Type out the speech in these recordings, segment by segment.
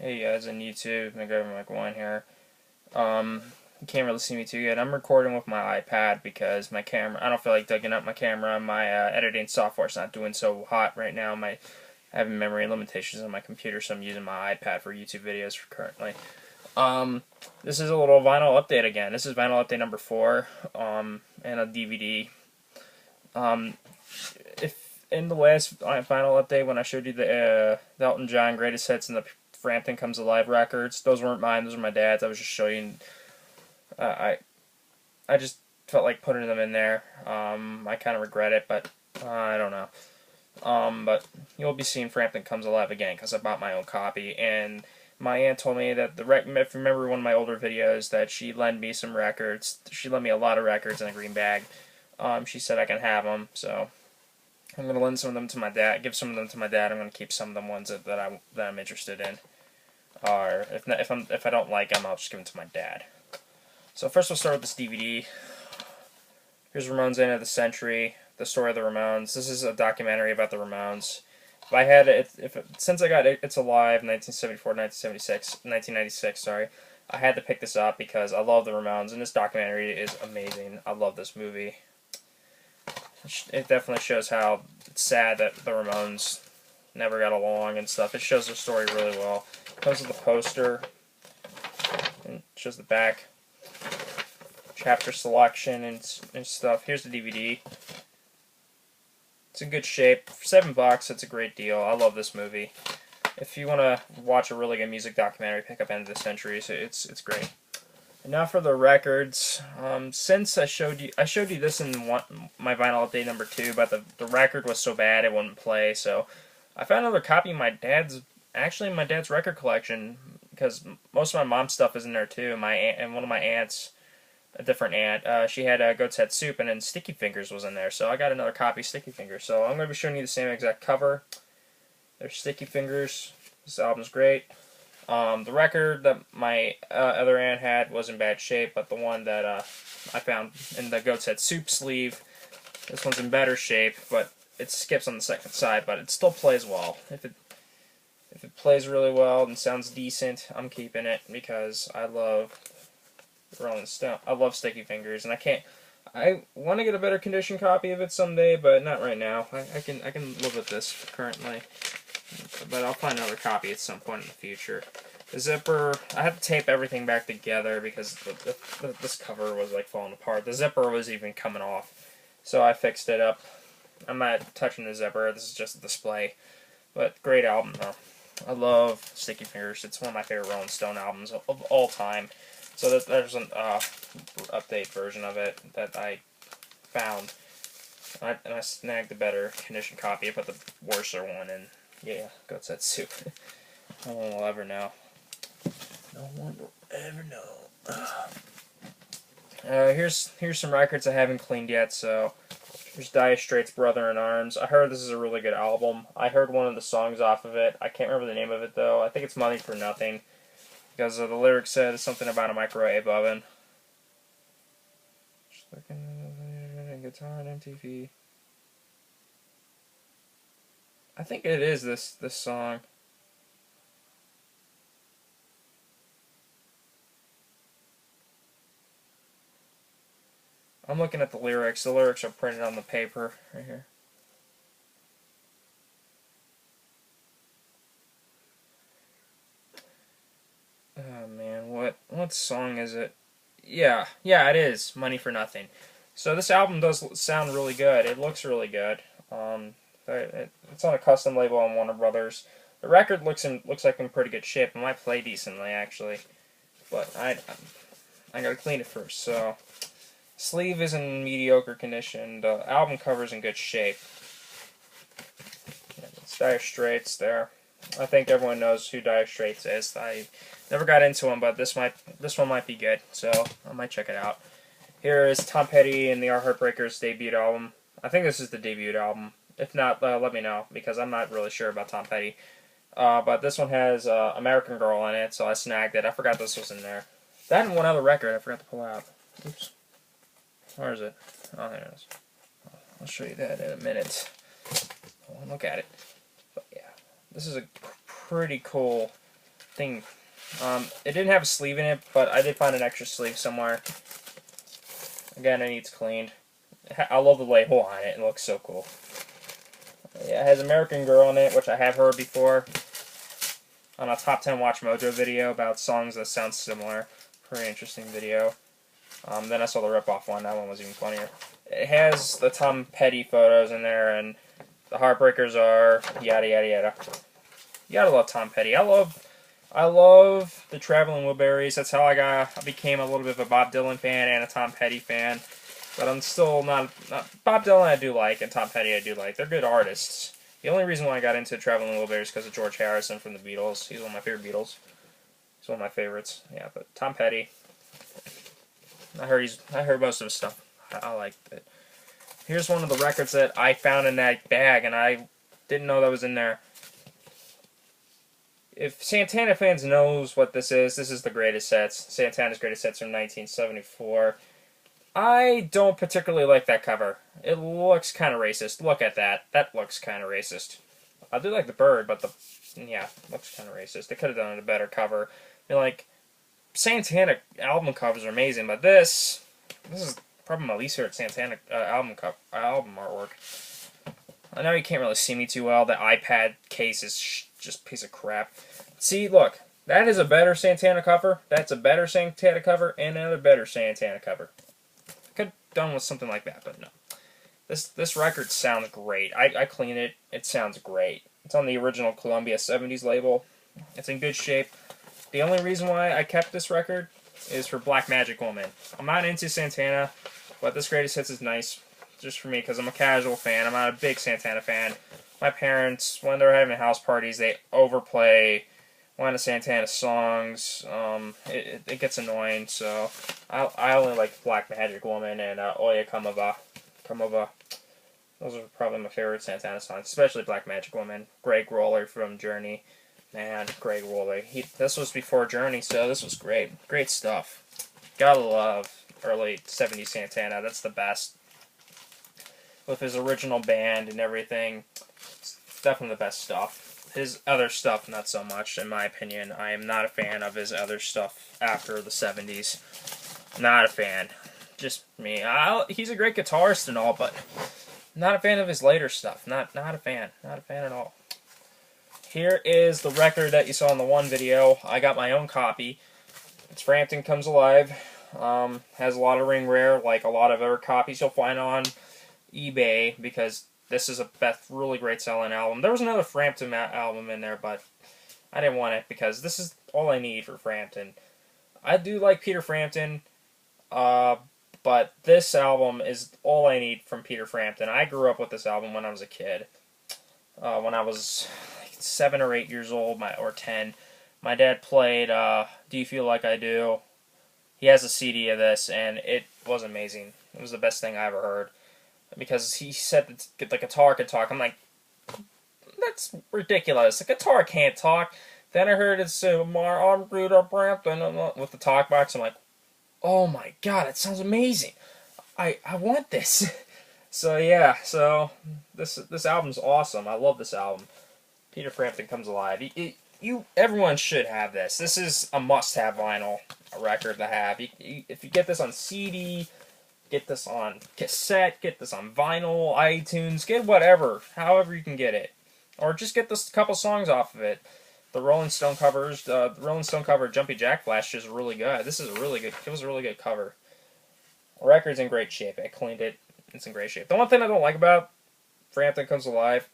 Hey guys on YouTube, I'm grabbing my wine here. You can't really see me too good. I'm recording with my iPad because my camera, I don't feel like digging up my camera. My editing software's not doing so hot right now. I have memory limitations on my computer, so I'm using my iPad for YouTube videos currently. This is a little vinyl update again. This is vinyl update number 4, and a DVD. If in the last vinyl update when I showed you the Elton John greatest hits and the Frampton Comes Alive records, those weren't mine. Those were my dad's. I was just showing. Uh, I I just felt like putting them in there. I kind of regret it, but I don't know. But you'll be seeing Frampton Comes Alive again because I bought my own copy, and my aunt told me that if you remember one of my older videos, that she lent me some records. She lent me a lot of records in a green bag. She said I can have them, so I'm gonna lend some of them to my dad. Give some of them to my dad. I'm gonna keep some of them ones that I'm interested in. Or if not, if I don't like them, I'll just give them to my dad. So first we'll start with this DVD. Here's Ramones End of the Century, the story of the Ramones. This is a documentary about the Ramones. If I had it, since I got It's Alive, 1974, 1976, 1996, sorry, I had to pick this up because I love the Ramones, and this documentary is amazing. I love this movie. It definitely shows how it's sad that the Ramones never got along and stuff. It shows their story really well. It comes with a poster, and shows the back, chapter selection and stuff. Here's the DVD. It's in good shape. For $7, it's a great deal. I love this movie. If you want to watch a really good music documentary, pick up End of the Century. So it's great. And now for the records. Since I showed you this in my vinyl update number 2, but the record was so bad it wouldn't play. So I found another copy of my dad's record collection, because most of my mom's stuff is in there too. My aunt and one of my aunts, a different aunt, she had Goat's Head Soup, and then Sticky Fingers was in there. So I got another copy of Sticky Fingers. So I'm going to be showing you the same exact cover. There's Sticky Fingers. This album's great. The record that my other aunt had was in bad shape, but the one that I found in the Goat's Head Soup sleeve, this one's in better shape, but it skips on the second side, but it still plays well. If it plays really well and sounds decent, I'm keeping it because I love Rolling Stone. I love Sticky Fingers, and I want to get a better condition copy of it someday, but not right now. I can live with this currently, but I'll find another copy at some point in the future. The zipper, I had to tape everything back together because this cover was like falling apart. The zipper was even coming off, so I fixed it up. I'm not touching the zipper. This is just a display, but great album though. I love Sticky Fingers. It's one of my favorite Rolling Stone albums of all time. So there's an update version of it that I found, and I snagged a better condition copy. I put the worser one in. Yeah, Goat's Head Soup. No one will ever know. No one will ever know. Here's some records I haven't cleaned yet. So there's Dire Straits' Brother in Arms. I heard this is a really good album. I heard one of the songs off of it. I can't remember the name of it though. I think it's Money for Nothing, because the lyrics said something about a microwave oven. Just looking at guitar and MTV. I think it is this song. I'm looking at the lyrics. The lyrics are printed on the paper right here. Oh man, what song is it? Yeah, it is Money for Nothing. So this album does sound really good. It looks really good. It's on a custom label on Warner Brothers. The record looks like in pretty good shape. It might play decently actually, but I gotta clean it first. So sleeve is in mediocre condition. The album cover is in good shape. It's Dire Straits there. I think everyone knows who Dire Straits is. I never got into them, but this one might be good, so I might check it out. Here is Tom Petty and the Heartbreakers' debut album. I think this is the debut album. If not, let me know, because I'm not really sure about Tom Petty. But this one has American Girl in it, so I snagged it. I forgot this was in there. That and one other record I forgot to pull out. Oops. Where is it? Oh, there it is. I'll show you that in a minute. Look at it. But yeah, this is a pretty cool thing. It didn't have a sleeve in it, but I did find an extra sleeve somewhere. Again, it needs cleaned. I love the label on it. It looks so cool. Yeah, it has American Girl in it, which I have heard before on a Top 10 Watch Mojo video about songs that sound similar. Pretty interesting video. Then I saw the rip-off one. That one was even funnier. It has the Tom Petty photos in there, and the Heartbreakers are yada yada yada. You gotta love Tom Petty. I love the Traveling Wilburys. That's how I became a little bit of a Bob Dylan fan and a Tom Petty fan. But I'm still not Bob Dylan I do like, and Tom Petty I do like. They're good artists. The only reason why I got into Traveling Wilburys is because of George Harrison from the Beatles. He's one of my favorite Beatles. He's one of my favorites. Yeah, but Tom Petty. I heard most of his stuff. I liked it. Here's one of the records that I found in that bag, and I didn't know that was in there. If Santana fans knows what this is the greatest hits. Santana's greatest hits from 1974. I don't particularly like that cover. It looks kind of racist. Look at that. That looks kind of racist. I do like the bird, but looks kind of racist. They could have done a better cover. I mean, like, Santana album covers are amazing, but this is probably my least favorite Santana album artwork. I know you can't really see me too well. The iPad case is just a piece of crap. See, look, that is a better Santana cover. That's a better Santana cover, and another better Santana cover. Could have done with something like that, but no. This record sounds great. I cleaned it. It sounds great. It's on the original Columbia 70s label. It's in good shape. The only reason why I kept this record is for Black Magic Woman. I'm not into Santana, but this greatest hits is nice just for me because I'm a casual fan. I'm not a big Santana fan. My parents, when they're having house parties, they overplay one of Santana's songs. It gets annoying, so I only like Black Magic Woman and Oya Kamava. Those are probably my favorite Santana songs, especially Black Magic Woman. Greg Roller from Journey. Man, Greg Roller. This was before Journey, so this was great. Great stuff. Gotta love early 70s Santana. That's the best. With his original band and everything, it's definitely the best stuff. His other stuff, not so much, in my opinion. I am not a fan of his other stuff after the 70s. Not a fan. Just me. He's a great guitarist and all, but not a fan of his later stuff. Not a fan. Not a fan at all. Here is the record that you saw in the one video. I got my own copy. It's Frampton Comes Alive. Has a lot of ring rare, like a lot of other copies you'll find on eBay, because this is a really great selling album. There was another Frampton album in there, but I didn't want it because this is all I need for Frampton. I do like Peter Frampton, but this album is all I need from Peter Frampton. I grew up with this album when I was a kid. When I was 7 or 8 years old, or 10, my dad played Do You Feel Like I Do. He has a CD of this, and it was amazing. It was the best thing I ever heard. Because he said that the guitar could talk. I'm like, that's ridiculous. The guitar can't talk. Then I heard it say, I'm Peter Frampton, with the talk box. I'm like, oh my god, it sounds amazing. I want this. So yeah, this album's awesome. I love this album. Peter Frampton Comes Alive. Everyone should have this. This is a must-have vinyl record to have. If you get this on CD, get this on cassette, get this on vinyl, iTunes, get whatever, however you can get it. Or just get this couple songs off of it. The Rolling Stone covers, the Rolling Stone cover Jumpy Jack Flash is really good. This is it was a really good cover. The record's in great shape. I cleaned it. It's in great shape. The one thing I don't like about Frampton Comes Alive,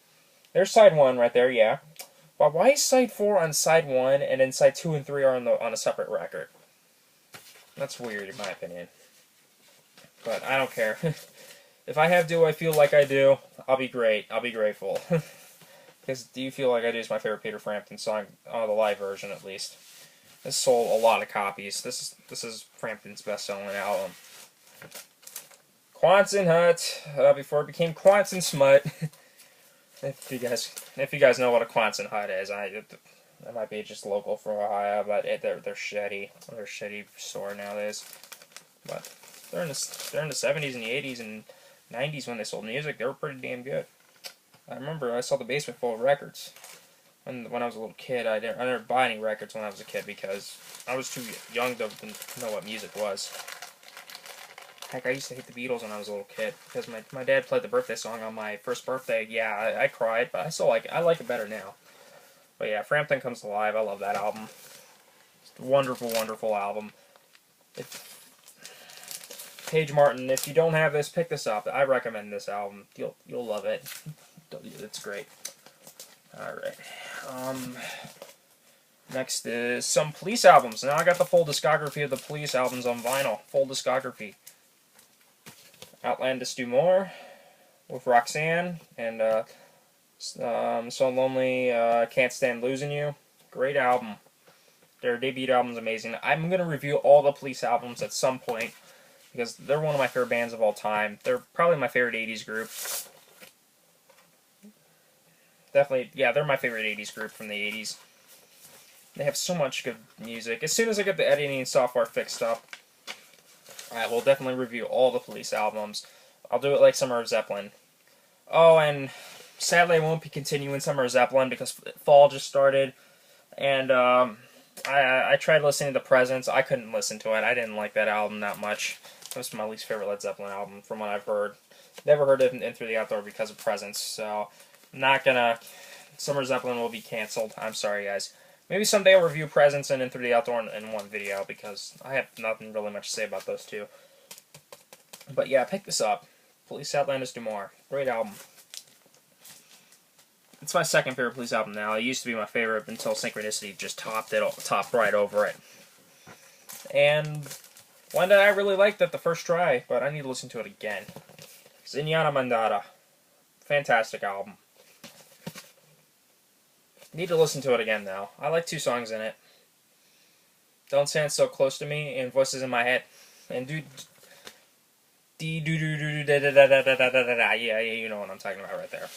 there's side 1 right there, yeah. But why is side 4 on side 1 and then side 2 and 3 are on a separate record? That's weird in my opinion. But I don't care. If I have Do I Feel Like I Do, I'll be great. I'll be grateful. Because Do You Feel Like I Do is my favorite Peter Frampton song, the live version at least. This sold a lot of copies. This is Frampton's best-selling album. Quonset Hut, before it became Quonset Smut. If you guys know what a Quonset Hut is, that might be just local from Ohio, but they're shitty. They're a shitty store nowadays. But they're in the 70s and the 80s and 90s when they sold music. They were pretty damn good. I remember I saw the basement full of records. when I was a little kid, I never buy any records when I was a kid because I was too young to know what music was. Heck, I used to hate the Beatles when I was a little kid because my dad played the birthday song on my first birthday. Yeah, I cried, but I like it better now. But yeah, Frampton Comes Alive. I love that album. It's a wonderful, wonderful album. Paige Martin, if you don't have this, pick this up. I recommend this album. You'll love it. It's great. All right. Next is some Police albums. Now I got the full discography of the Police albums on vinyl. Full discography. Outlandish Do More with Roxanne and So Lonely, Can't Stand Losing You. Great album. Their debut album's amazing. I'm going to review all the Police albums at some point because they're one of my favorite bands of all time. They're probably my favorite 80s group. Definitely, yeah, they're my favorite 80s group from the 80s. They have so much good music. As soon as I get the editing software fixed up, I will definitely review all the Police albums. I'll do it like Summer of Zeppelin. Oh, and sadly I won't be continuing Summer of Zeppelin because fall just started. And I tried listening to Presence. I couldn't listen to it. I didn't like that album that much. It was my least favorite Led Zeppelin album from what I've heard. Never heard it in Through the Outdoor because of Presence. So, not gonna... Summer of Zeppelin will be canceled. I'm sorry, guys. Maybe someday I'll review Presence and In Through the Outdoor in one video because I have nothing really much to say about those two. But yeah, pick this up. Police Outlandish Do More. Great album. It's my second favorite Police album now. It used to be my favorite until Synchronicity just topped right over it. And one that I really liked at the first try, but I need to listen to it again. Zinyana Mandata. Fantastic album. Need to listen to it again now. I like 2 songs in it. Don't Stand So Close to Me and Voices in My Head. And yeah, you know what I'm talking about right there.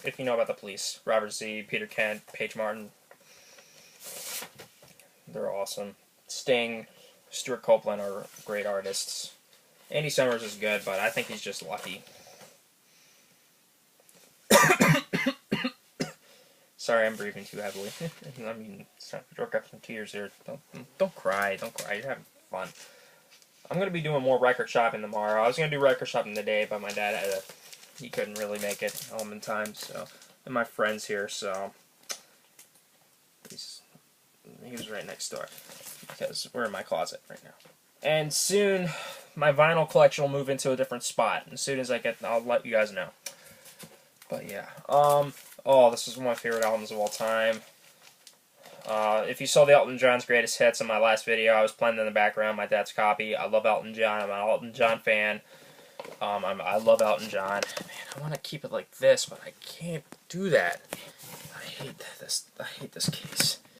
If you know about the Police, Robert Z, Peter Kent, Paige Martin, they're awesome. Sting, Stuart Copeland are great artists. Andy Summers is good, but I think he's just lucky. Sorry, I'm breathing too heavily. I mean, it's time to jerk up some tears here. Don't cry. Don't cry. You're having fun. I'm going to be doing more record shopping tomorrow. I was going to do record shopping today, but my dad he couldn't really make it home in time, so... And my friend's here, so... He was right next door. Because we're in my closet right now. And soon, my vinyl collection will move into a different spot. As soon as I'll let you guys know. But yeah. Oh, this is one of my favorite albums of all time. If you saw the Elton John's Greatest Hits in my last video, I was playing in the background my dad's copy. I love Elton John. I'm an Elton John fan. I love Elton John. Man, I want to keep it like this, but I can't do that. I hate this. I hate this case.